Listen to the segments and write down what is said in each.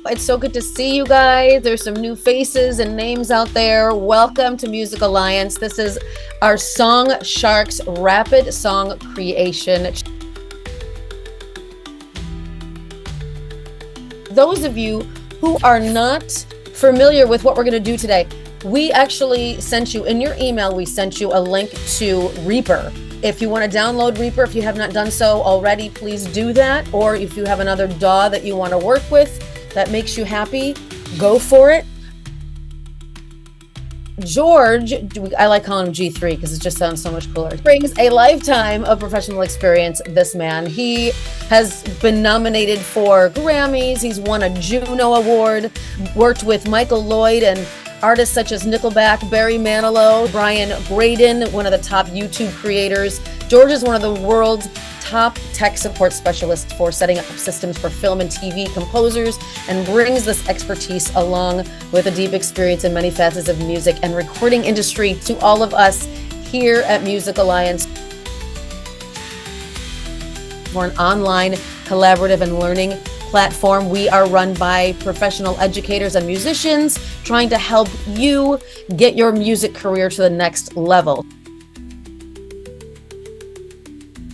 It's so good to see you guys. There's some new faces and names out there. Welcome to Music Alliance. This is our Sng Sharks Rapid Song Creation. Those of you who are not familiar with what we're going to do today, we actually sent you, in your email, we sent you a link to Reaper. If you want to download Reaper, if you have not done so already, please do that. Or if you have another DAW that you want to work with that makes you happy, go for it. George, I like calling him G3 because it just sounds so much cooler, brings a lifetime of professional experience, this man. He has been nominated for Grammys. He's won a Juno Award, worked with Michael Lloyd and artists such as Nickelback, Barry Manilow, Brian Braden, one of the top YouTube creators. George is one of the world's top tech support specialists for setting up systems for film and TV composers, and brings this expertise along with a deep experience in many facets of music and recording industry to all of us here at Music Alliance. We're an online collaborative and learning platform. We are run by professional educators and musicians trying to help you get your music career to the next level.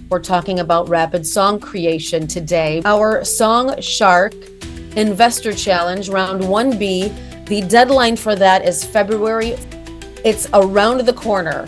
We're talking about rapid song creation today. Our Sng Shark Investor Challenge, round 1B, the deadline for that is February. It's around the corner.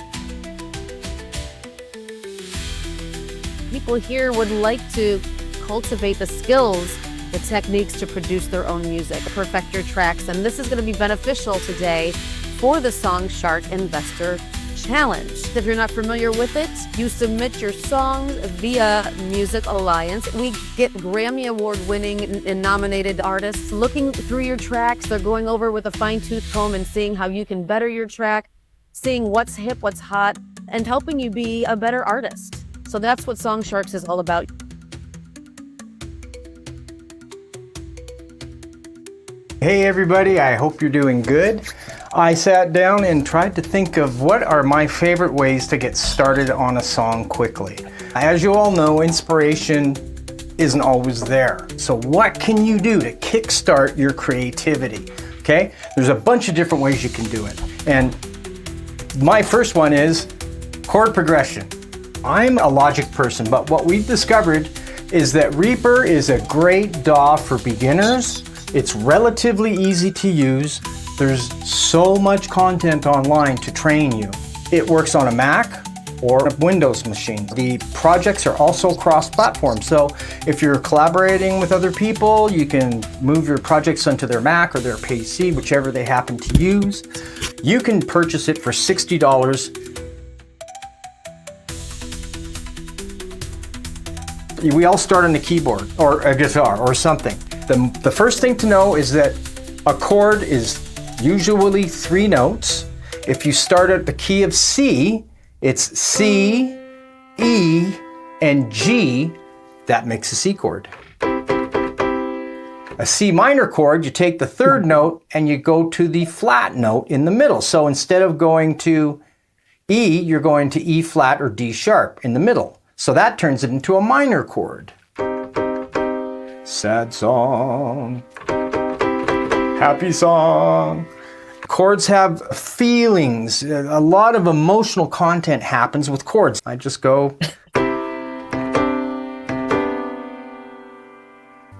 People here would like to cultivate the skills, the techniques to produce their own music, perfect your tracks, and this is going to be beneficial today for the Sng Shark Investor Challenge. If you're not familiar with it, you submit your songs via Music Alliance. We get Grammy Award winning and nominated artists looking through your tracks. They're going over with a fine-tooth comb and seeing how you can better your track, seeing what's hip, what's hot, and helping you be a better artist. So that's what Sng Sharks is all about. Hey everybody, I hope you're doing good. I sat down and tried to think of what are my favorite ways to get started on a song quickly. As you all know, inspiration isn't always there. So what can you do to kickstart your creativity? Okay, there's a bunch of different ways you can do it. And my first one is chord progression. I'm a Logic person, but what we've discovered is that Reaper is a great DAW for beginners. It's relatively easy to use. There's so much content online to train you. It works on a Mac or a Windows machine. The projects are also cross-platform, so if you're collaborating with other people, you can move your projects onto their Mac or their PC, whichever they happen to use. You can purchase it for $60. We all start on the keyboard or a guitar or something. The first thing to know is that a chord is usually 3 notes. If you start at the key of C, it's C, E, and G. That makes a C chord. A C minor chord, you take the 3rd note and you go to the flat note in the middle. So instead of going to E, you're going to E flat or D sharp in the middle. So that turns it into a minor chord. Sad song, happy song. Chords have feelings. A lot of emotional content happens with chords. I just go.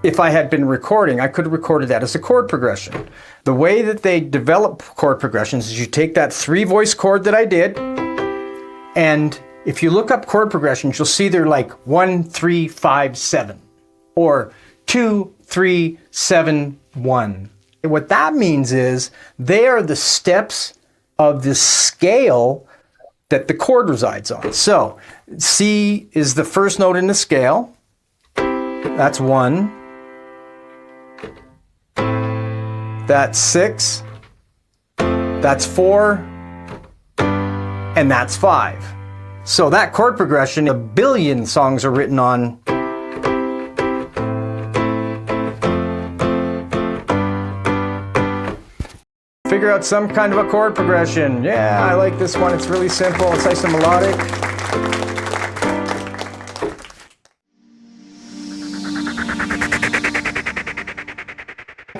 If I had been recording, I could have recorded that as a chord progression. The way that they develop chord progressions is you take that 3-voice chord that I did, and if you look up chord progressions, you'll see they're like 1, 3, 5, 7, or 2, 3, 7, 1. And what that means is they are the steps of the scale that the chord resides on. So C is the first note in the scale. That's 1. That's 6. That's 4. And that's 5. So that chord progression, 1 billion songs are written on. Figure out some kind of a chord progression. Yeah, I like this one. It's really simple. It's nice and melodic.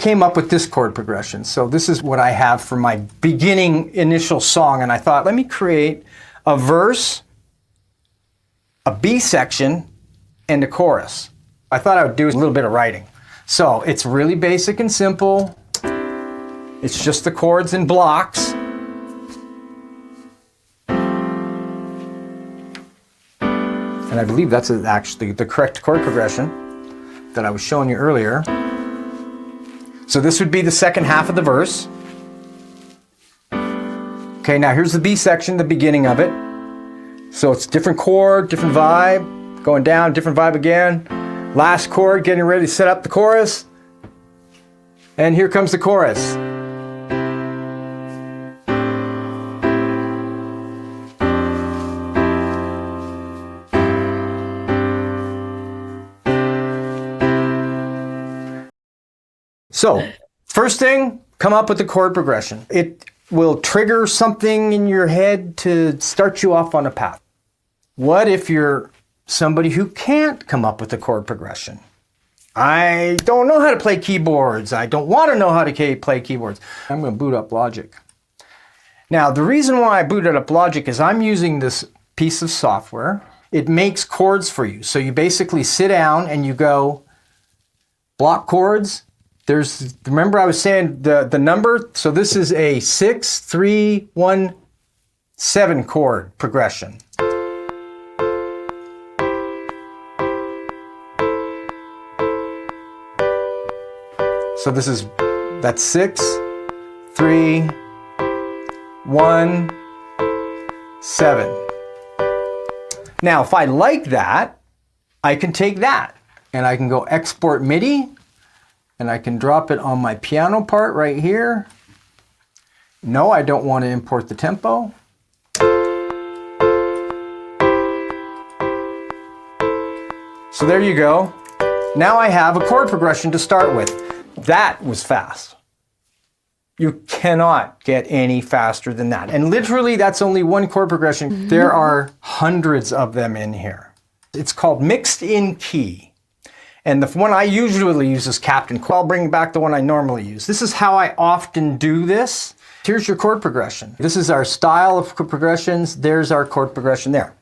came up with this chord progression. So this is what I have for my beginning initial song. And I thought, let me create a verse, a B section, and a chorus. I thought I would do a little bit of writing. So it's really basic and simple. It's just the chords and blocks. And I believe that's actually the correct chord progression that I was showing you earlier. So this would be the second half of the verse. Okay, now here's the B section, the beginning of it. So it's different chord, different vibe, going down, different vibe again. Last chord, getting ready to set up the chorus. And here comes the chorus. So, first thing, come up with the chord progression. It will trigger something in your head to start you off on a path. What if you're somebody who can't come up with a chord progression? I don't know how to play keyboards. I don't want to know how to play keyboards. I'm going to boot up Logic. Now, the reason why I booted up Logic is I'm using this piece of software. It makes chords for you. So you basically sit down and you go block chords. Remember I was saying the number? So this is a 6, 3, 1, 7 chord progression. So that's 6, 3, 1, 7. Now, if I like that, I can take that and I can go export MIDI. And I can drop it on my piano part right here. No, I don't want to import the tempo. So there you go. Now I have a chord progression to start with. That was fast. You cannot get any faster than that. And literally, that's only one chord progression. There are hundreds of them in here. It's called mixed in key. And the one I usually use is Captain Chord. I'll bring back the one I normally use. This is how I often do this. Here's your chord progression. This is our style of chord progressions. There's our chord progression there.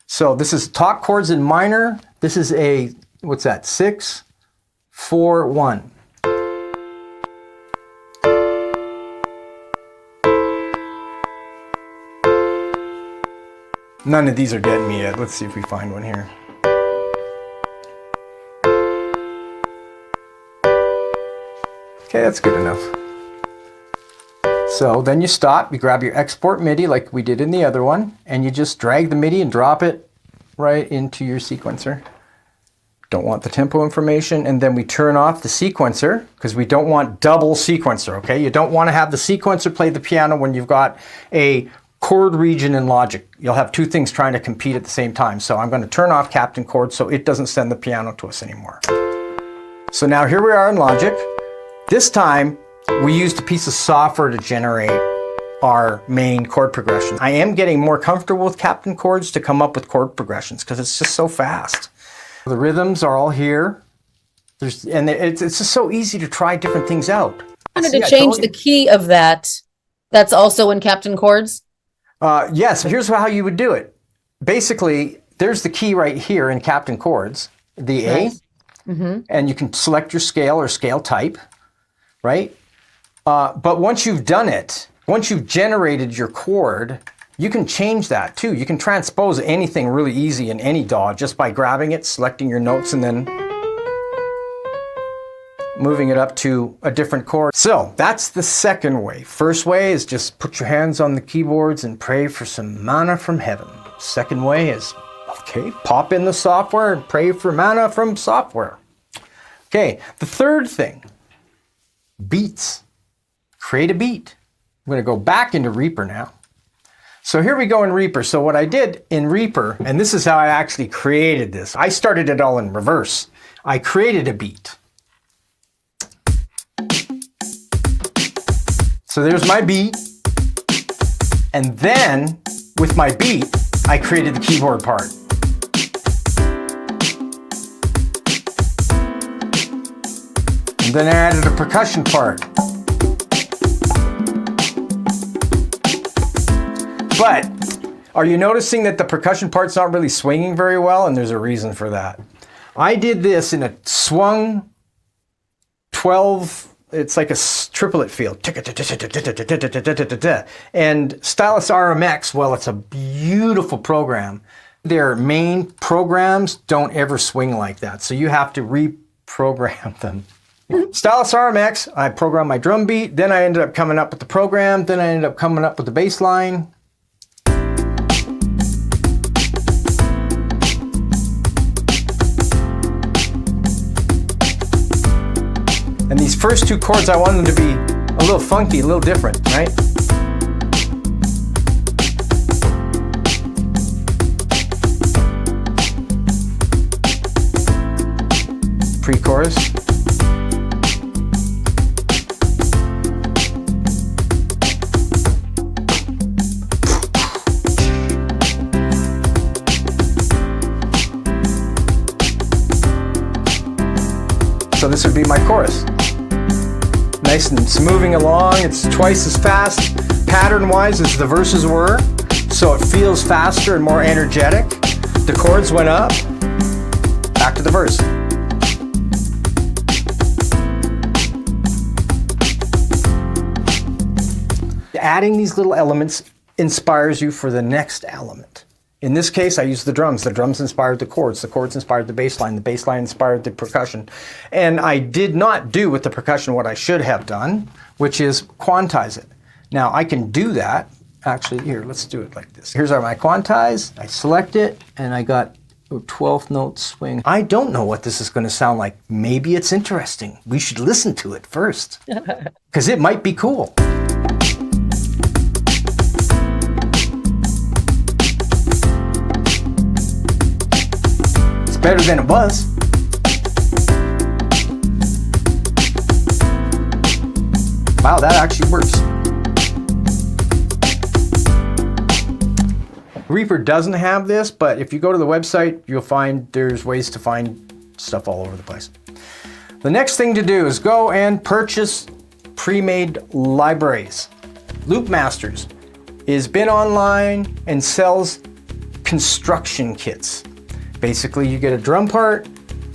So this is top chords in minor. This is a, what's that, 6, 4, 1. None of these are getting me yet. Let's see if we find one here. Okay, that's good enough. So then you stop, you grab your export MIDI like we did in the other one, and you just drag the MIDI and drop it right into your sequencer. Don't want the tempo information, and then we turn off the sequencer because we don't want double sequencer, okay? You don't want to have the sequencer play the piano when you've got a chord region in Logic. You'll have two things trying to compete at the same time. So I'm going to turn off Captain Chord so it doesn't send the piano to us anymore. So now here we are in Logic. This time, we used a piece of software to generate our main chord progression. I am getting more comfortable with Captain Chords to come up with chord progressions because it's just so fast. The rhythms are all here. It's just so easy to try different things out. I wanted to change the key of that. That's also in Captain Chords? Yes, here's how you would do it. Basically, there's the key right here in Captain Chords, the A, and you can select your scale or scale type. Right? But once you've done it, once you've generated your chord, you can change that too. You can transpose anything really easy in any DAW just by grabbing it, selecting your notes, and then moving it up to a different chord. So that's the second way. First way is just put your hands on the keyboards and pray for some manna from heaven. Second way is, okay, pop in the software and pray for manna from software. Okay, the third thing, beats. Create a beat. I'm going to go back into Reaper now. So here we go in Reaper. So what I did in Reaper, and this is how I actually created this. I started it all in reverse. I created a beat. So there's my beat. And then with my beat, I created the keyboard part. And Then I added a percussion part. But are you noticing that the percussion part's not really swinging very well? And there's a reason for that. I did this in a swung 12, it's like a triplet feel. And Stylus RMX, well, it's a beautiful program. Their main programs don't ever swing like that. So you have to reprogram them. Stylus RMX, I programmed my drum beat, then I ended up coming up with the program, then I ended up coming up with the bass line. And these first two chords, I wanted them to be a little funky, a little different, right? Pre-chorus. So this would be my chorus. Nice and it's moving along. It's twice as fast pattern-wise as the verses were. So it feels faster and more energetic. The chords went up. Back to the verse. Adding these little elements inspires you for the next element. In this case, I used the drums. The drums inspired the chords inspired the bass line inspired the percussion. And I did not do with the percussion what I should have done, which is quantize it. Now I can do that. Actually, here, let's do it like this. Here's my quantize. I select it, and I got a 12th note swing. I don't know what this is going to sound like. Maybe it's interesting. We should listen to it first, because it might be cool. Better than it was. Wow, that actually works. Reaper doesn't have this, but if you go to the website, you'll find there's ways to find stuff all over the place. The next thing to do is go and purchase pre-made libraries. Loopmasters has been online and sells construction kits. Basically, you get a drum part,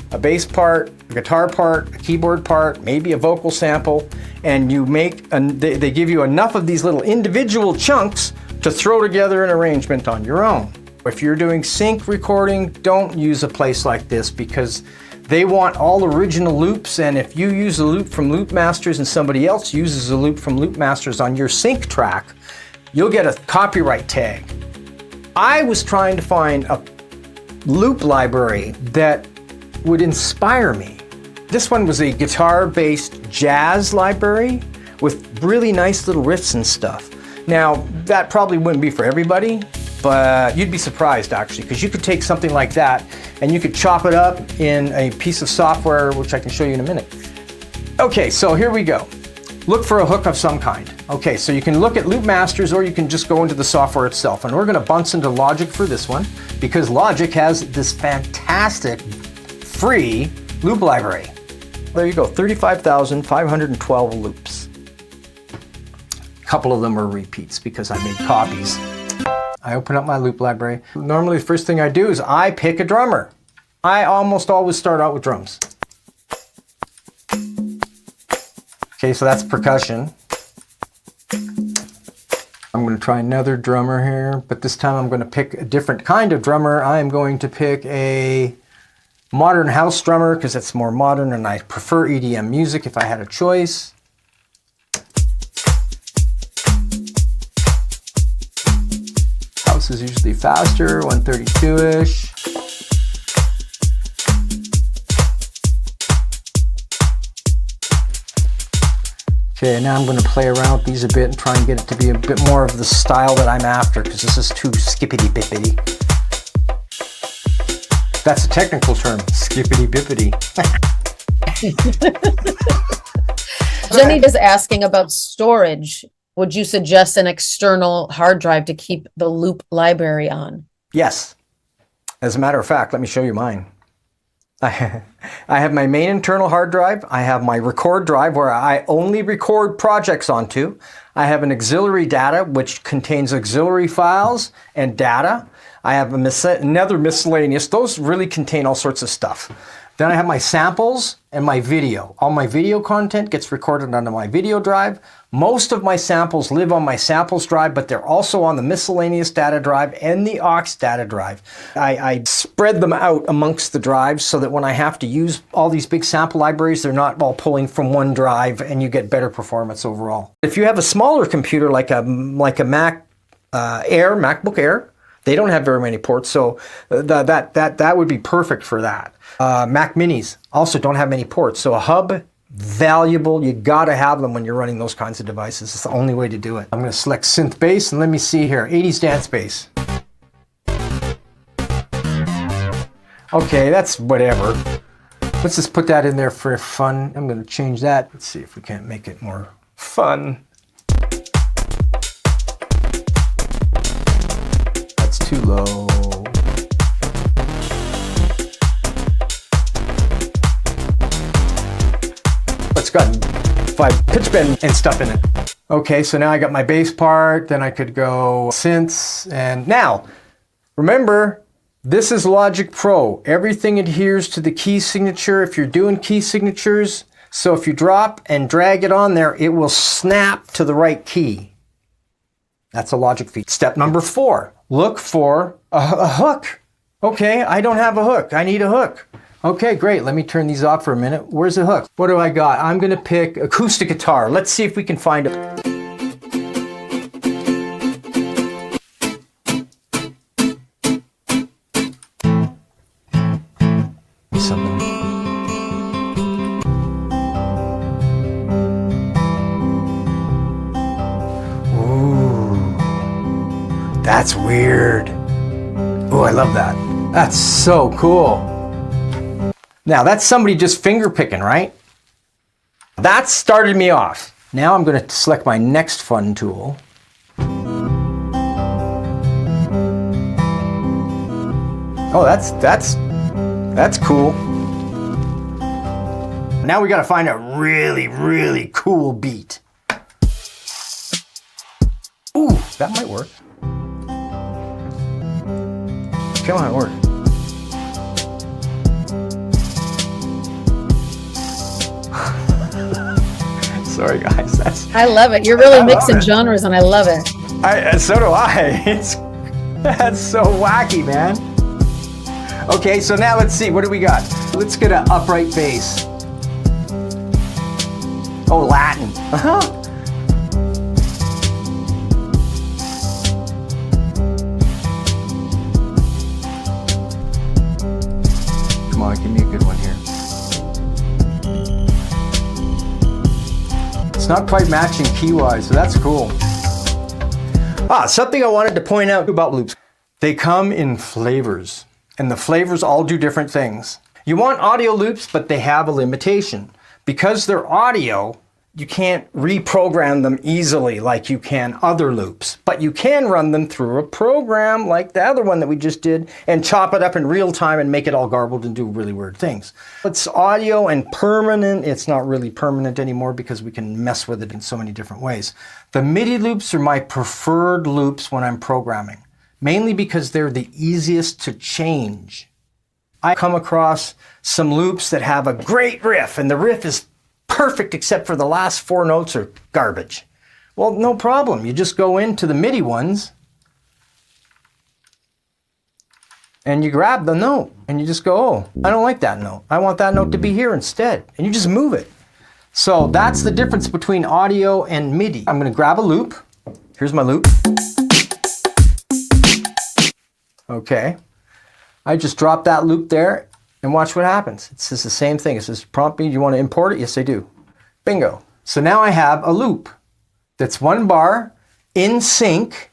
a bass part, a guitar part, a keyboard part, maybe a vocal sample, and you make, they give you enough of these little individual chunks to throw together an arrangement on your own. If you're doing sync recording, don't use a place like this because they want all original loops, and if you use a loop from Loopmasters and somebody else uses a loop from Loopmasters on your sync track, you'll get a copyright tag. I was trying to find a loop library that would inspire me. This one was a guitar-based jazz library with really nice little riffs and stuff. Now, that probably wouldn't be for everybody, but you'd be surprised actually, because you could take something like that and you could chop it up in a piece of software, which I can show you in a minute. Okay, so here we go. Look for a hook of some kind. Okay, so you can look at Loopmasters or you can just go into the software itself. And we're gonna bounce into Logic for this one because Logic has this fantastic free loop library. There you go, 35,512 loops. A couple of them are repeats because I made copies. I open up my loop library. Normally the first thing I do is I pick a drummer. I almost always start out with drums. Okay, so that's percussion. I'm going to try another drummer here, but this time I'm going to pick a different kind of drummer. I'm going to pick a modern house drummer because it's more modern and I prefer EDM music if I had a choice. House is usually faster, 132-ish. Okay, now I'm going to play around with these a bit and try and get it to be a bit more of the style that I'm after, because this is too skippity-bippity. That's a technical term, skippity-bippity. Jenny is asking about storage. Would you suggest an external hard drive to keep the loop library on? Yes. As a matter of fact, let me show you mine. I have my main internal hard drive. I have my record drive where I only record projects onto. I have an auxiliary data which contains auxiliary files and data. I have another miscellaneous. Those really contain all sorts of stuff. Then I have my samples and my video. All my video content gets recorded onto my video drive. Most of my samples live on my samples drive, but they're also on the miscellaneous data drive and the aux data drive. I spread them out amongst the drives so that when I have to use all these big sample libraries, they're not all pulling from one drive and you get better performance overall. If you have a smaller computer like a MacBook Air, they don't have very many ports, so that would be perfect for that. Mac Minis also don't have many ports, so a hub, valuable. You gotta have them when you're running those kinds of devices. It's the only way to do it. I'm gonna select synth bass and let me see here, 80s dance bass. Okay, that's whatever. Let's just put that in there for fun. I'm gonna change that. Let's see if we can't make it more fun. That's too low. It's got 5 pitch bend and stuff in it. Okay, so now I got my bass part, then I could go synths, and now, remember, this is Logic Pro. Everything adheres to the key signature if you're doing key signatures, so if you drop and drag it on there, it will snap to the right key. That's a Logic feat. Step number 4, look for a hook. Okay, I don't have a hook, I need a hook. Okay, great. Let me turn these off for a minute. Where's the hook? What do I got? I'm going to pick acoustic guitar. Let's see if we can find it. Something. Ooh, that's weird. Ooh, I love that. That's so cool. Now that's somebody just finger picking, right? That started me off. Now I'm going to select my next fun tool. Oh, that's cool. Now we got to find a really cool beat. Ooh, that might work. Come on, work. Sorry guys, I love it. You're really mixing genres and I love it. So do I. That's so wacky, man. Okay, so now let's see, what do we got? Let's get an upright bass. Oh, Latin. Come on, give me a good one here. It's not quite matching key-wise, so that's cool. Something I wanted to point out about loops. They come in flavors, and the flavors all do different things. You want audio loops, but they have a limitation. Because they're audio, you can't reprogram them easily like you can other loops, but you can run them through a program like the other one that we just did and chop it up in real time and make it all garbled and do really weird things. It's audio and permanent. It's not really permanent anymore because we can mess with it in so many different ways. The MIDI loops are my preferred loops when I'm programming, mainly because they're the easiest to change. I come across some loops that have a great riff and the riff is perfect except for the last 4 notes are garbage. Well, no problem. You just go into the MIDI ones and you grab the note and you just go, oh, I don't like that note. I want that note to be here instead. And you just move it. So that's the difference between audio and MIDI. I'm going to grab a loop. Here's my loop. Okay. I just drop that loop there. And watch what happens. It says the same thing. It says, prompt me, do you want to import it? Yes, I do. Bingo. So now I have a loop that's 1 bar in sync.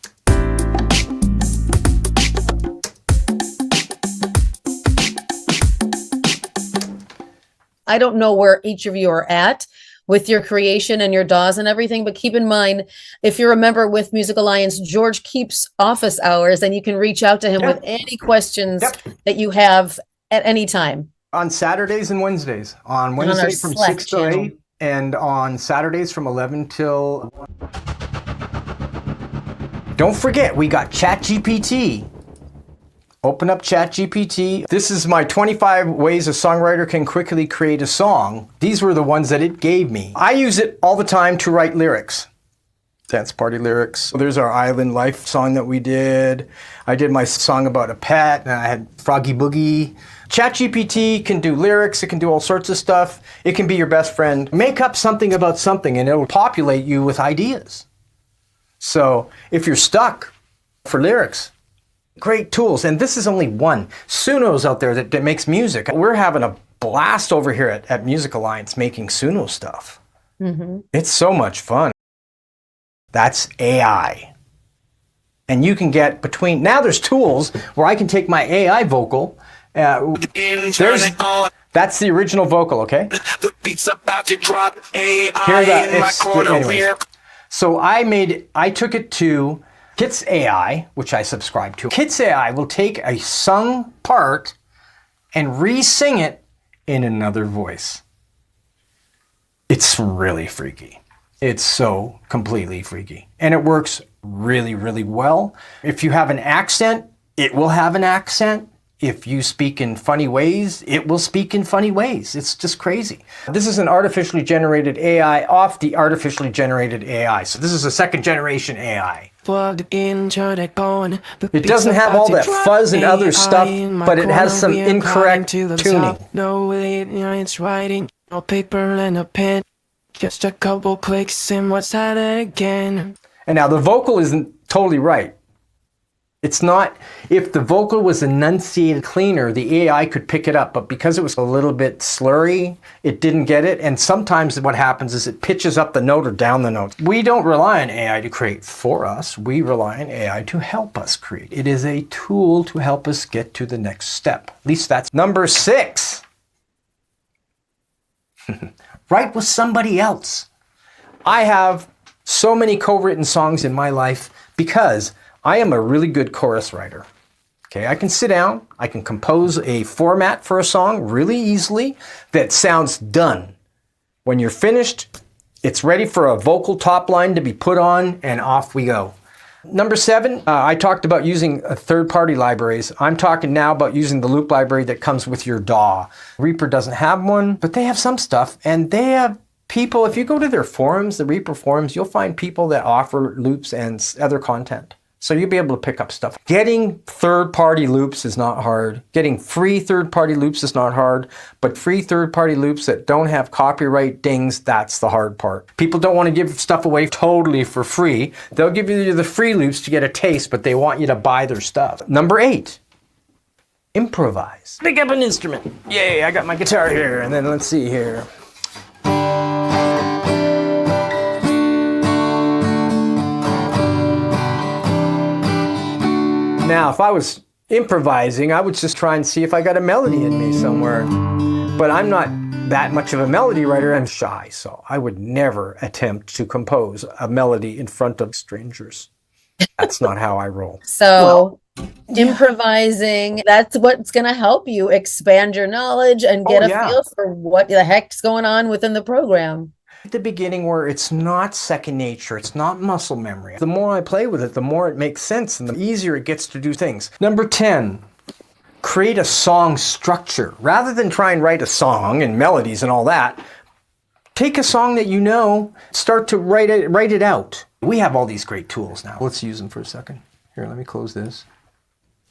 I don't know where each of you are at with your creation and your DAWs and everything, but keep in mind, if you're a member with Music Alliance, George keeps office hours and you can reach out to him with any questions that you have at any time. On Saturdays and Wednesdays. On And on our Wednesday from Slack 6 to channel. 8, and on Saturdays from 11 till... Don't forget, we got ChatGPT. Open up ChatGPT. This is my 25 ways a songwriter can quickly create a song. These were the ones that it gave me. I use it all the time to write lyrics. Dance party lyrics. There's our Island Life song that we did. I did my song about a pet, and I had Froggy Boogie. ChatGPT can do lyrics, it can do all sorts of stuff. It can be your best friend. Make up something about something and it'll populate you with ideas. So if you're stuck for lyrics, great tools. And this is only one. Suno's out there that makes music. We're having a blast over here at Music Alliance making Suno stuff. Mm-hmm. It's so much fun. That's AI. And you can get between, now there's tools where I can take my AI vocal. That's the original vocal, okay? The beat's about to drop. AI in my corner. So I took it to Kits AI, which I subscribe to. Kits AI will take a sung part and re-sing it in another voice. It's really freaky. It's so completely freaky. And it works really, really well. If you have an accent, it will have an accent. If you speak in funny ways, it will speak in funny ways. It's just crazy. This is an artificially generated AI off the artificially generated AI. So this is a second generation AI. It doesn't have all that fuzz and other stuff, but it has some incorrect tuning. No, it's writing, no paper and a pen. Just a couple clicks and what's that again? And now the vocal isn't totally right. It's not, if the vocal was enunciated cleaner, the AI could pick it up, but because it was a little bit slurry, it didn't get it. And sometimes what happens is it pitches up the note or down the note. We don't rely on AI to create for us. We rely on AI to help us create. It is a tool to help us get to the next step. At least that's number 6. Write with somebody else. I have so many co-written songs in my life because I am a really good chorus writer. Okay, I can sit down, I can compose a format for a song really easily that sounds done. When you're finished, it's ready for a vocal top line to be put on, and off we go. Number 7, I talked about using third-party libraries. I'm talking now about using the loop library that comes with your DAW. Reaper doesn't have one, but they have some stuff, and they have people, if you go to their forums, the Reaper forums, you'll find people that offer loops and other content. So you'll be able to pick up stuff. Getting third-party loops is not hard. Getting free third-party loops is not hard. But free third-party loops that don't have copyright dings, that's the hard part. People don't want to give stuff away totally for free. They'll give you the free loops to get a taste, but they want you to buy their stuff. Number 8, improvise. Pick up an instrument. Yay, I got my guitar here. And then let's see here. Now, if I was improvising, I would just try and see if I got a melody in me somewhere. But I'm not that much of a melody writer. I'm shy, so I would never attempt to compose a melody in front of strangers. That's not how I roll. So improvising, that's what's going to help you expand your knowledge and get a feel for what the heck's going on within the program. At the beginning, where it's not second nature, it's not muscle memory. The more I play with it, the more it makes sense and the easier it gets to do things. Number 10, create a song structure. Rather than try and write a song and melodies and all that, take a song that you know, start to write it out. We have all these great tools now. Let's use them for a second. Here, let me close this.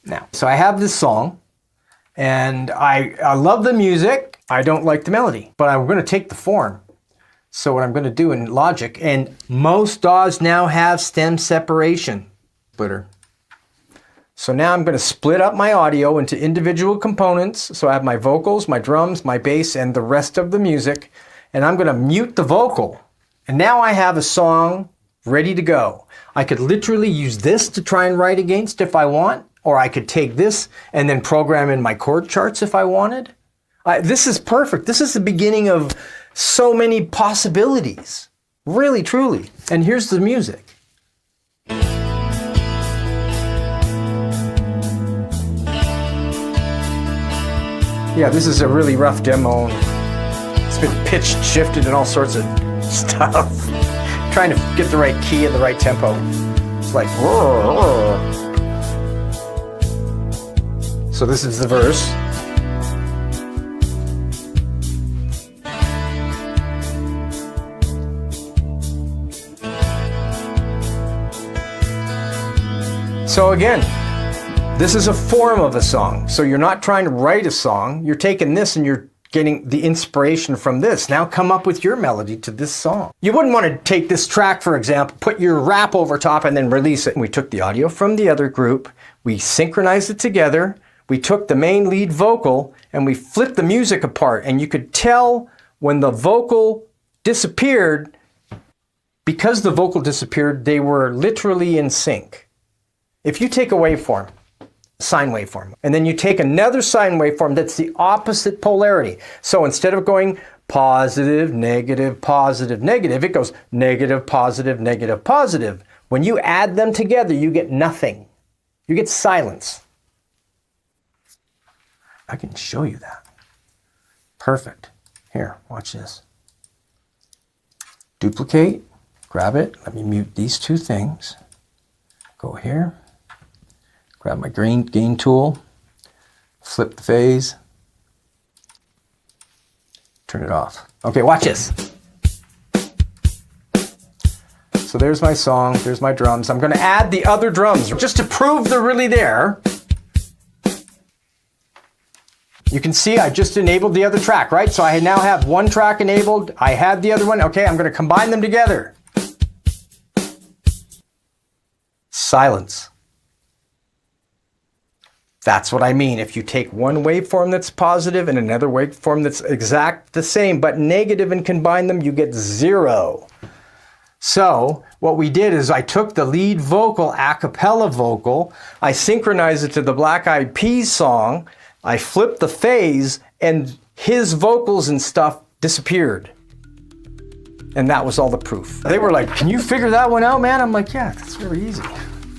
Now, so I have this song, and I love the music. I don't like the melody, but I'm going to take the form. So what I'm going to do in Logic, and most DAWs now have stem separation splitter. So now I'm going to split up my audio into individual components. So I have my vocals, my drums, my bass, and the rest of the music. And I'm going to mute the vocal. And now I have a song ready to go. I could literally use this to try and write against if I want, or I could take this and then program in my chord charts if I wanted. This is perfect. This is the beginning of so many possibilities. Really, truly. And here's the music. Yeah, this is a really rough demo. It's been pitched, shifted, and all sorts of stuff. Trying to get the right key and the right tempo. It's like, whoa. So this is the verse. So again, this is a form of a song. So you're not trying to write a song. You're taking this and you're getting the inspiration from this. Now come up with your melody to this song. You wouldn't want to take this track, for example, put your rap over top and then release it. And we took the audio from the other group, we synchronized it together, we took the main lead vocal and we flipped the music apart. And you could tell when the vocal disappeared, because the vocal disappeared, they were literally in sync. If you take a waveform, sine waveform, and then you take another sine waveform that's the opposite polarity. So instead of going positive, negative, positive, negative, it goes negative, positive, negative, positive. When you add them together, you get nothing. You get silence. I can show you that. Perfect. Here, watch this. Duplicate, grab it. Let me mute these two things. Go here. Grab my gain tool, flip the phase, turn it off. Okay, watch this. So there's my song, there's my drums. I'm gonna add the other drums just to prove they're really there. You can see I just enabled the other track, right? So I now have one track enabled, I had the other one. Okay, I'm gonna combine them together. Silence. That's what I mean. If you take one waveform that's positive and another waveform that's exact the same but negative and combine them, you get zero. So what we did is I took the lead vocal, a cappella vocal, I synchronized it to the Black Eyed Peas song, I flipped the phase, and his vocals and stuff disappeared. And that was all the proof. They were like, can you figure that one out, man? I'm like, yeah, that's really easy.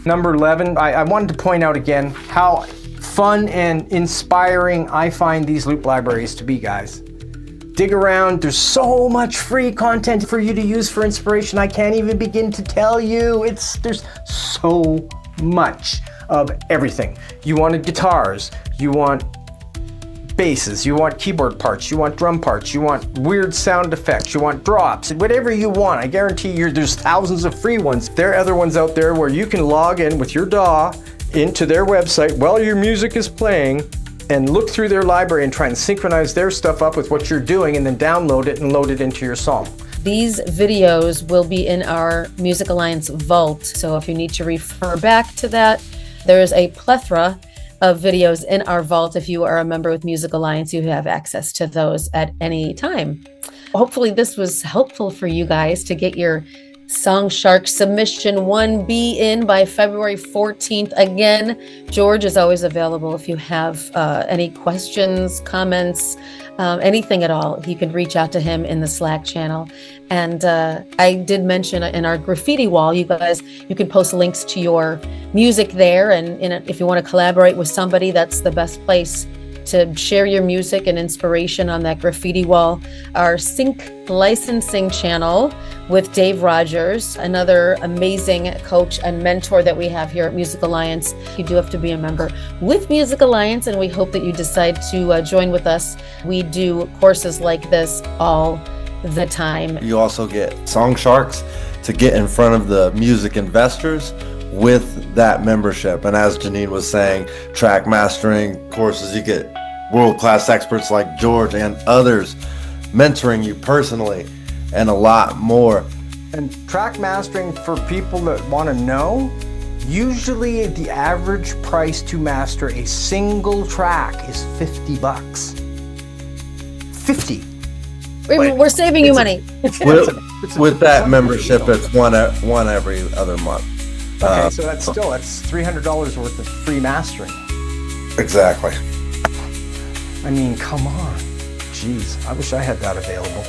Number 11, I wanted to point out again how fun and inspiring I find these loop libraries to be, guys. Dig around, there's so much free content for you to use for inspiration. I can't even begin to tell you. There's so much of everything. You wanted guitars, you want basses, you want keyboard parts, you want drum parts, you want weird sound effects, you want drops, whatever you want. I guarantee you there's thousands of free ones. There are other ones out there where you can log in with your DAW into their website while your music is playing and look through their library and try and synchronize their stuff up with what you're doing and then download it and load it into your song. These videos will be in our Music Alliance vault. So if you need to refer back to that, there is a plethora of videos in our vault. If you are a member with Music Alliance, you have access to those at any time. Hopefully this was helpful for you guys to get your Sng Sharks submission 1B in by February 14th. Again, George is always available if you have any questions, comments, anything at all. You can reach out to him in the Slack channel. And I did mention in our graffiti wall, you guys, you can post links to your music there. And if you want to collaborate with somebody, that's the best place to share your music and inspiration on that graffiti wall. Our Sync licensing channel with Dave Rogers, another amazing coach and mentor that we have here at Music Alliance. You do have to be a member with Music Alliance, and we hope that you decide to join with us. We do courses like this all the time. You also get Sng Sharks to get in front of the music investors with that membership. And as Janine was saying, track mastering courses, you get world-class experts like George and others mentoring you personally, and a lot more. And track mastering, for people that want to know, usually the average price to master a single track is $50. 50. We're saving you money. With that membership, it's one every other month. Okay, so that's $300 worth of free mastering. Exactly. I mean, come on. Jeez, I wish I had that available.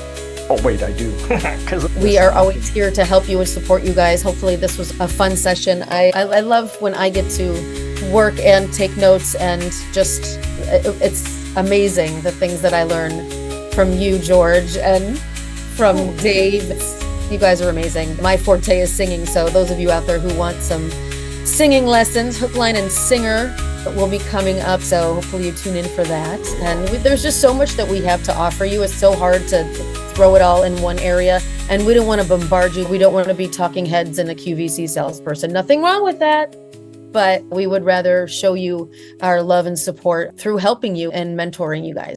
Oh, wait, I do. We are always here to help you and support you guys. Hopefully this was a fun session. I love when I get to work and take notes, and just it's amazing, the things that I learn from you, George, and from Dave. You guys are amazing. My forte is singing, so those of you out there who want some singing lessons, Hook, Line, and Singer will be coming up, so hopefully you tune in for that. And there's just so much that we have to offer you. It's so hard to throw it all in one area, and we don't want to bombard you. We don't want to be talking heads and a QVC salesperson. Nothing wrong with that, but we would rather show you our love and support through helping you and mentoring you guys.